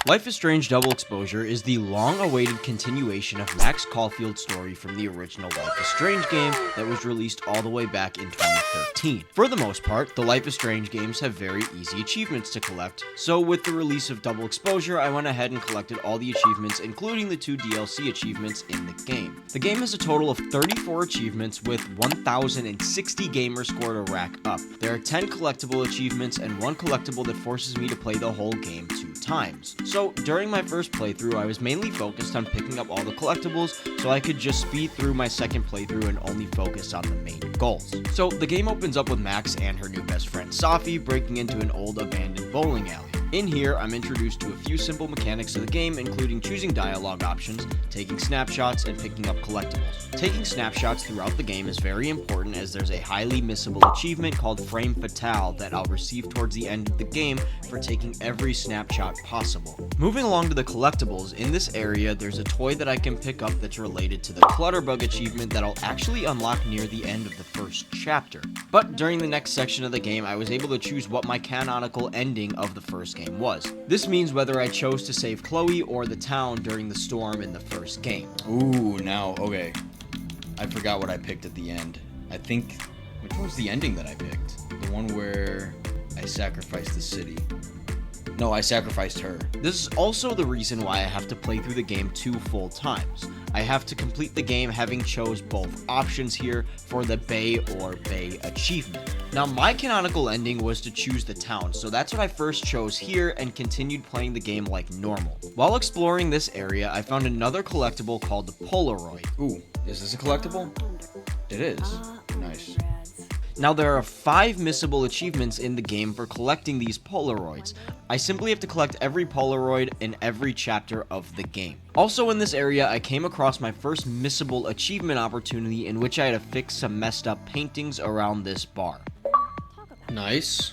Life is Strange Double Exposure is the long-awaited continuation of Max Caulfield's story from the original Life is Strange game that was released all the way back in 2013. For the most part, the Life is Strange games have very easy achievements to collect, so with the release of Double Exposure, I went ahead and collected all the achievements, including the 2 DLC achievements in the game. The game has a total of 34 achievements with 1,060 gamer score to rack up. There are 10 collectible achievements and 1 collectible that forces me to play the whole game 2 times. So during my first playthrough, I was mainly focused on picking up all the collectibles so I could just speed through my second playthrough and only focus on the main goals. So the game opens up with Max and her new best friend Safi breaking into an old abandoned bowling alley. In here, I'm introduced to a few simple mechanics of the game, including choosing dialogue options, taking snapshots, and picking up collectibles. Taking snapshots throughout the game is very important as there's a highly missable achievement called Frame Fatale that I'll receive towards the end of the game for taking every snapshot possible. Moving along to the collectibles, in this area there's a toy that I can pick up that's related to the Clutterbug achievement that I'll actually unlock near the end of the first chapter. But during the next section of the game, I was able to choose what my canonical ending of the first game was. This means whether I chose to save Chloe or the town during the storm in the first game. Ooh, now, okay. I forgot what I picked at the end. I think, which one was the ending that I picked? The one where I sacrificed the city. No, I sacrificed her. This is also the reason why I have to play through the game 2 full times. I have to complete the game having chose both options here for the Bay or Bay achievement. Now my canonical ending was to choose the town, so that's what I first chose here and continued playing the game like normal. While exploring this area, I found another collectible called the Polaroid. Ooh, is this a collectible? It is. Nice. Now there are 5 missable achievements in the game for collecting these Polaroids. I simply have to collect every Polaroid in every chapter of the game. Also in this area, I came across my first missable achievement opportunity in which I had to fix some messed up paintings around this bar. Nice.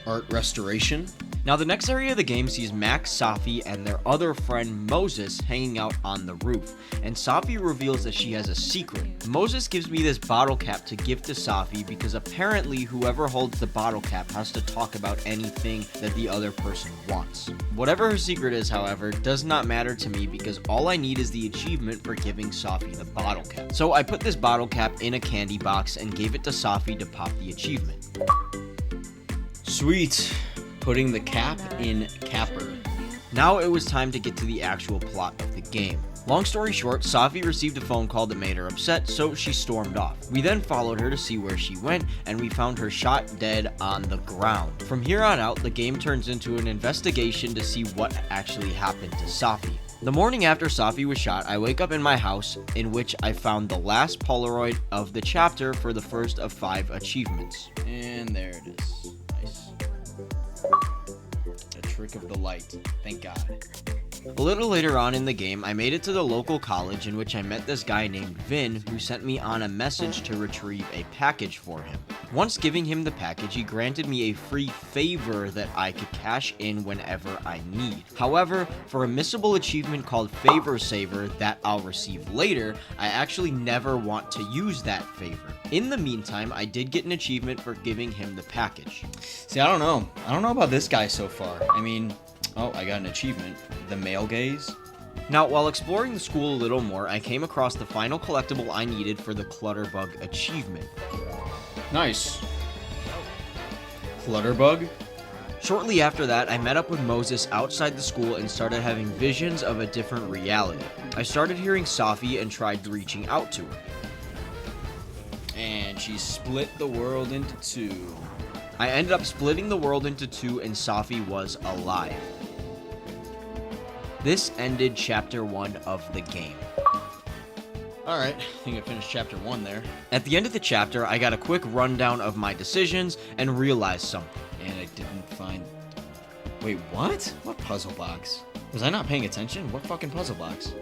Art restoration. Now the next area of the game sees Max, Safi, and their other friend Moses hanging out on the roof, and Safi reveals that she has a secret. Moses gives me this bottle cap to give to Safi because apparently whoever holds the bottle cap has to talk about anything that the other person wants. Whatever her secret is, however, does not matter to me because all I need is the achievement for giving Safi the bottle cap. So I put this bottle cap in a candy box and gave it to Safi to pop the achievement. Sweet. Putting the cap in capper. Now it was time to get to the actual plot of the game. Long story short, Safi received a phone call that made her upset, so she stormed off. We then followed her to see where she went, and we found her shot dead on the ground. From here on out, the game turns into an investigation to see what actually happened to Safi. The morning after Safi was shot, I wake up in my house, in which I found the last Polaroid of the chapter for the first of 5 achievements. And there it is. Nice. A trick of the light. Thank God. A little later on in the game, I made it to the local college in which I met this guy named Vin who sent me on a message to retrieve a package for him. Once giving him the package, he granted me a free favor that I could cash in whenever I need. However, for a missable achievement called Favor Saver that I'll receive later, I actually never want to use that favor. In the meantime, I did get an achievement for giving him the package. See, I don't know. I don't know about this guy so far. I mean, oh, I got an achievement. The male gaze. Now, while exploring the school a little more, I came across the final collectible I needed for the Clutterbug achievement. Nice. Clutterbug? Shortly after that, I met up with Moses outside the school and started having visions of a different reality. I started hearing Safi and tried reaching out to her. And she split the world into 2. I ended up splitting the world into 2 and Safi was alive. This ended chapter 1 of the game. Alright, I think I finished chapter 1 there. At the end of the chapter, I got a quick rundown of my decisions and realized something. And I didn't find... Wait, what? What puzzle box? Was I not paying attention? What fucking puzzle box?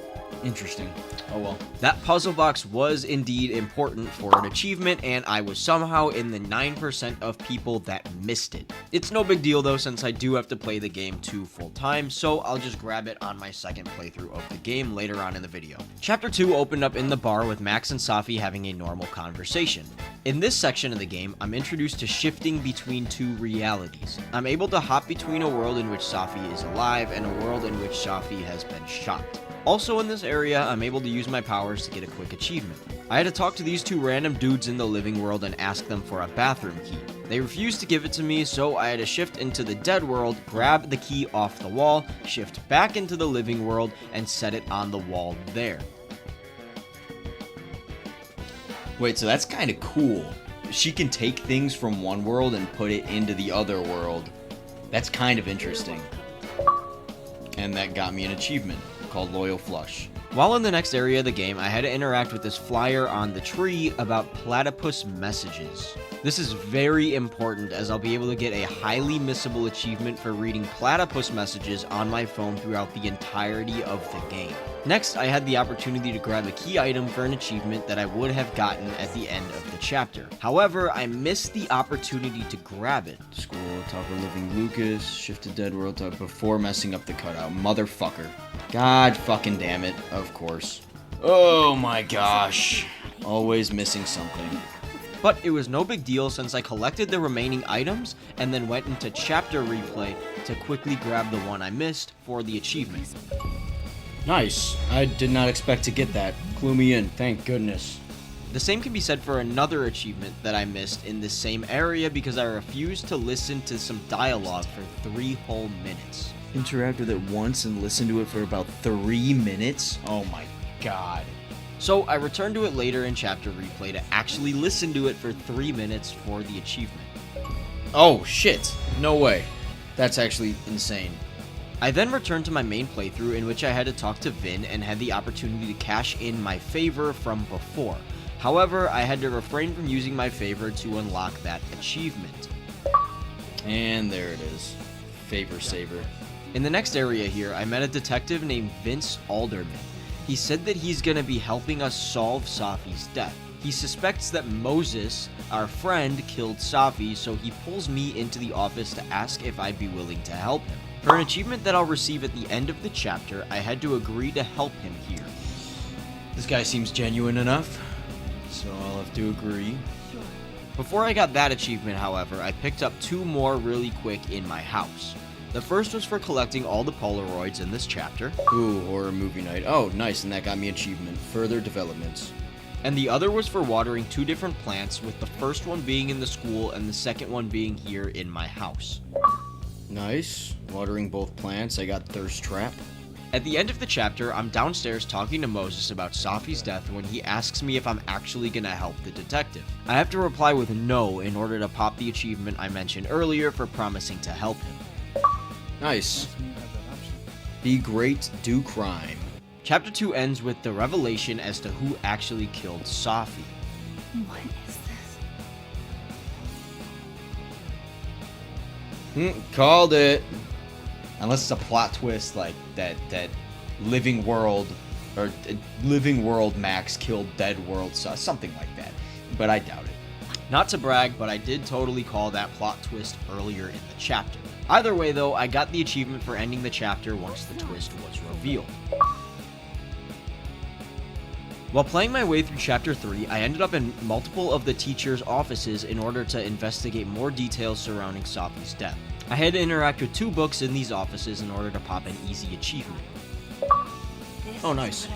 Interesting. Oh well. That puzzle box was indeed important for an achievement, and I was somehow in the 9% of people that missed it. It's no big deal though, since I do have to play the game 2 full time, so I'll just grab it on my second playthrough of the game later on in the video. Chapter 2 opened up in the bar with Max and Safi having a normal conversation. In this section of the game, I'm introduced to shifting between two realities. I'm able to hop between a world in which Safi is alive and a world in which Safi has been shot. Also in this area, I'm able to use my powers to get a quick achievement. I had to talk to these two random dudes in the living world and ask them for a bathroom key. They refused to give it to me, so I had to shift into the dead world, grab the key off the wall, shift back into the living world, and set it on the wall there. Wait, so that's kind of cool. She can take things from one world and put it into the other world. That's kind of interesting. And that got me an achievement called Loyal Flush. While in the next area of the game, I had to interact with this flyer on the tree about platypus messages. This is very important as I'll be able to get a highly missable achievement for reading platypus messages on my phone throughout the entirety of the game. Next, I had the opportunity to grab a key item for an achievement that I would have gotten at the end of the chapter. However, I missed the opportunity to grab it. School, talk with Living Lucas, shift to Dead World talk before messing up the cutout. Motherfucker. God fucking damn it. Of course. Oh my gosh. Always missing something. But it was no big deal since I collected the remaining items and then went into chapter replay to quickly grab the one I missed for the achievement. Nice. I did not expect to get that. Clue me in, thank goodness. The same can be said for another achievement that I missed in this same area because I refused to listen to some dialogue for 3 whole minutes. Interact with it once and listen to it for about 3 minutes? Oh my god. So I returned to it later in chapter replay to actually listen to it for 3 minutes for the achievement. Oh shit. No way. That's actually insane. I then returned to my main playthrough in which I had to talk to Vin and had the opportunity to cash in my favor from before. However, I had to refrain from using my favor to unlock that achievement. And there it is. Favor saver. In the next area here, I met a detective named Vince Alderman. He said that he's going to be helping us solve Safi's death. He suspects that Moses, our friend, killed Safi, so he pulls me into the office to ask if I'd be willing to help him. For an achievement that I'll receive at the end of the chapter, I had to agree to help him here. This guy seems genuine enough, so I'll have to agree. Before I got that achievement, however, I picked up 2 more really quick in my house. The first was for collecting all the Polaroids in this chapter. Ooh, horror movie night. Oh, nice, and that got me achievement. Further developments. And the other was for watering 2 different plants, with the first one being in the school and the second one being here in my house. Nice. Watering both plants. I got Thirst Trap. At the end of the chapter, I'm downstairs talking to Moses about Safi's death when he asks me if I'm actually gonna help the detective. I have to reply with no in order to pop the achievement I mentioned earlier for promising to help him. Nice. Be great, do crime. Chapter 2 ends with the revelation as to who actually killed Safi. What is this? Called it. Unless it's a plot twist like that Living World or Living World Max killed Dead World, something like that. But I doubt it. Not to brag, but I did totally call that plot twist earlier in the chapter. Either way though, I got the achievement for ending the chapter once the twist was revealed. While playing my way through chapter 3, I ended up in multiple of the teachers' offices in order to investigate more details surrounding Safi's death. I had to interact with 2 books in these offices in order to pop an easy achievement. Oh, nice.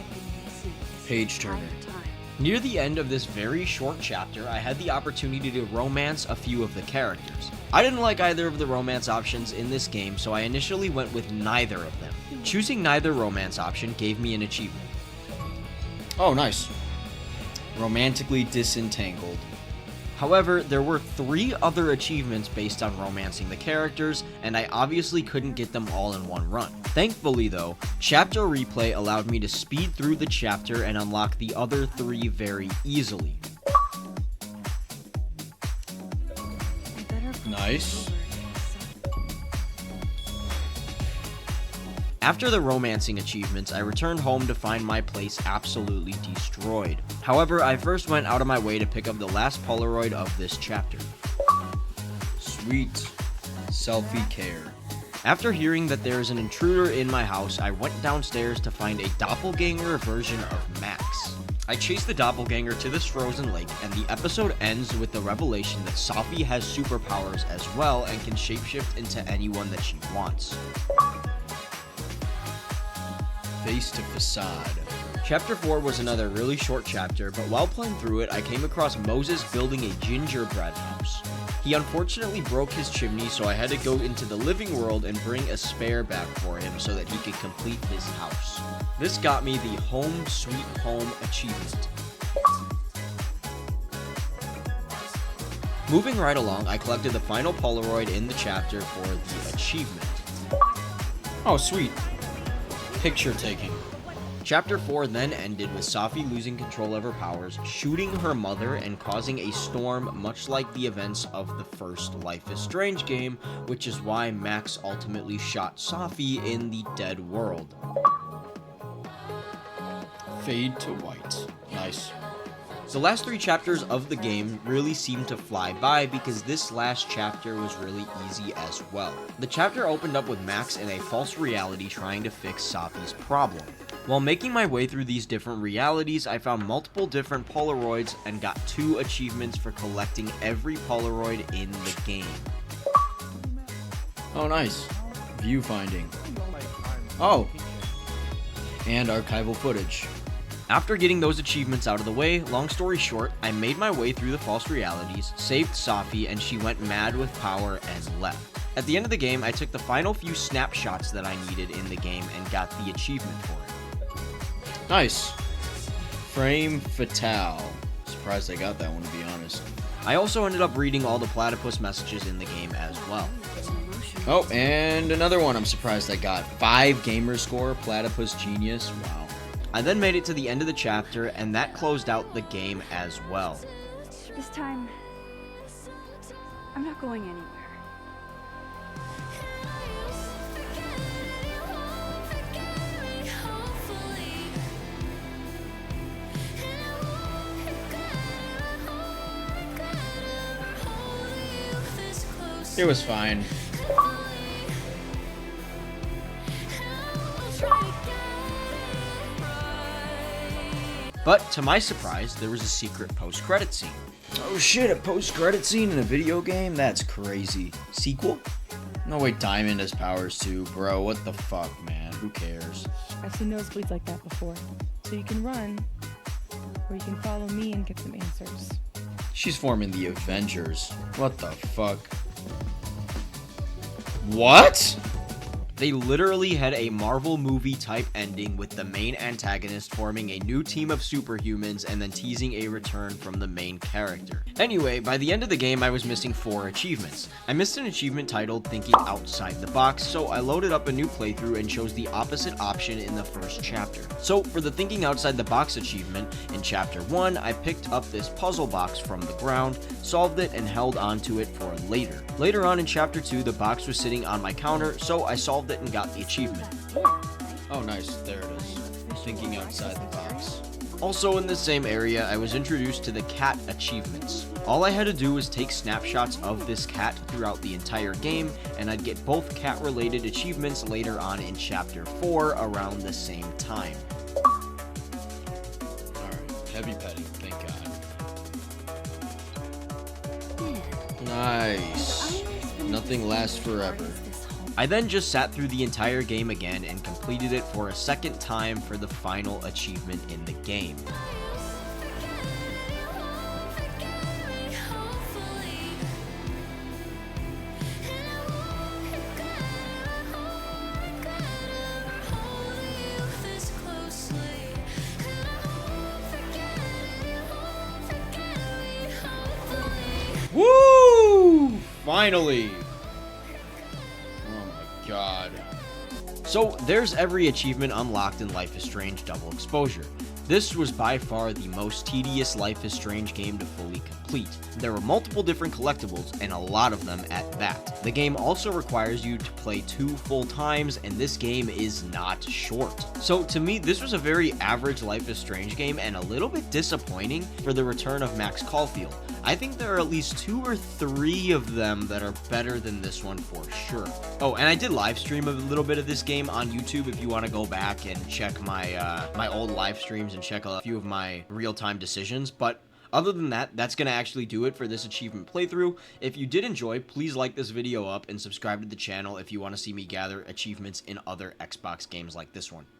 Page turner. Near the end of this very short chapter, I had the opportunity to romance a few of the characters. I didn't like either of the romance options in this game, so I initially went with neither of them. Choosing neither romance option gave me an achievement. Oh, nice. Romantically disentangled. However, there were 3 other achievements based on romancing the characters, and I obviously couldn't get them all in one run. Thankfully though, chapter replay allowed me to speed through the chapter and unlock the other 3 very easily. Nice. After the romancing achievements, I returned home to find my place absolutely destroyed. However, I first went out of my way to pick up the last Polaroid of this chapter. Sweet. Selfie care. After hearing that there is an intruder in my house, I went downstairs to find a doppelganger version of Max. I chase the doppelganger to this frozen lake, and the episode ends with the revelation that Safi has superpowers as well and can shapeshift into anyone that she wants. Face to facade. Chapter 4 was another really short chapter, but while playing through it, I came across Moses building a gingerbread house. He unfortunately broke his chimney, so I had to go into the living world and bring a spare back for him so that he could complete his house. This got me the Home Sweet Home achievement. Moving right along, I collected the final Polaroid in the chapter for the achievement. Oh, sweet. Picture taking. Chapter 4 then ended with Safi losing control of her powers, shooting her mother, and causing a storm much like the events of the first Life is Strange game, which is why Max ultimately shot Safi in the dead world. Fade to white. Nice. The last 3 chapters of the game really seemed to fly by because this last chapter was really easy as well. The chapter opened up with Max in a false reality trying to fix Safi's problem. While making my way through these different realities, I found multiple different Polaroids and got 2 achievements for collecting every Polaroid in the game. Oh, nice. View finding. Oh. And archival footage. After getting those achievements out of the way, long story short, I made my way through the false realities, saved Safi, and she went mad with power and left. At the end of the game, I took the final few snapshots that I needed in the game and got the achievement for it. Nice. Frame Fatale. Surprised I got that one, to be honest. I also ended up reading all the platypus messages in the game as well. Oh, and another one I'm surprised I got. 5 gamer score, Platypus Genius. Wow. I then made it to the end of the chapter, and that closed out the game as well. This time, I'm not going anywhere. It was fine. But to my surprise, there was a secret post-credit scene. Oh shit, a post-credit scene in a video game? That's crazy. Sequel? No way Diamond has powers too, bro. What the fuck, man? Who cares? I've seen nosebleeds like that before. So you can run, or you can follow me and get some answers. She's forming the Avengers. What the fuck? What? They literally had a Marvel movie type ending with the main antagonist forming a new team of superhumans and then teasing a return from the main character. Anyway, by the end of the game I was missing 4 achievements. I missed an achievement titled Thinking Outside the Box, so I loaded up a new playthrough and chose the opposite option in the first chapter. So for the Thinking Outside the Box achievement, in chapter 1 I picked up this puzzle box from the ground, solved it, and held onto it for later. Later on in chapter 2 the box was sitting on my counter, so I solved it and got the achievement. Oh, nice. There it is. Thinking outside the box. Also in the same area, I was introduced to the cat achievements. All I had to do was take snapshots of this cat throughout the entire game, and I'd get both cat-related achievements later on in Chapter 4 around the same time. Alright, heavy petting, thank God. Nice. Nothing lasts forever. I then just sat through the entire game again and completed it for a second time for the final achievement in the game. Woo! Finally! God. So there's every achievement unlocked in Life is Strange Double Exposure. This was by far the most tedious Life is Strange game to fully complete. There were multiple different collectibles, and a lot of them at that. The game also requires you to play 2 full times, and this game is not short. So to me, this was a very average Life is Strange game, and a little bit disappointing for the return of Max Caulfield. I think there are at least 2 or 3 of them that are better than this one for sure. Oh, and I did live stream a little bit of this game on YouTube if you want to go back and check my my old live streams and and check a few of my real-time decisions, but other than that, that's going to actually do it for this achievement playthrough. If you did enjoy, please like this video up and subscribe to the channel if you want to see me gather achievements in other Xbox games like this one.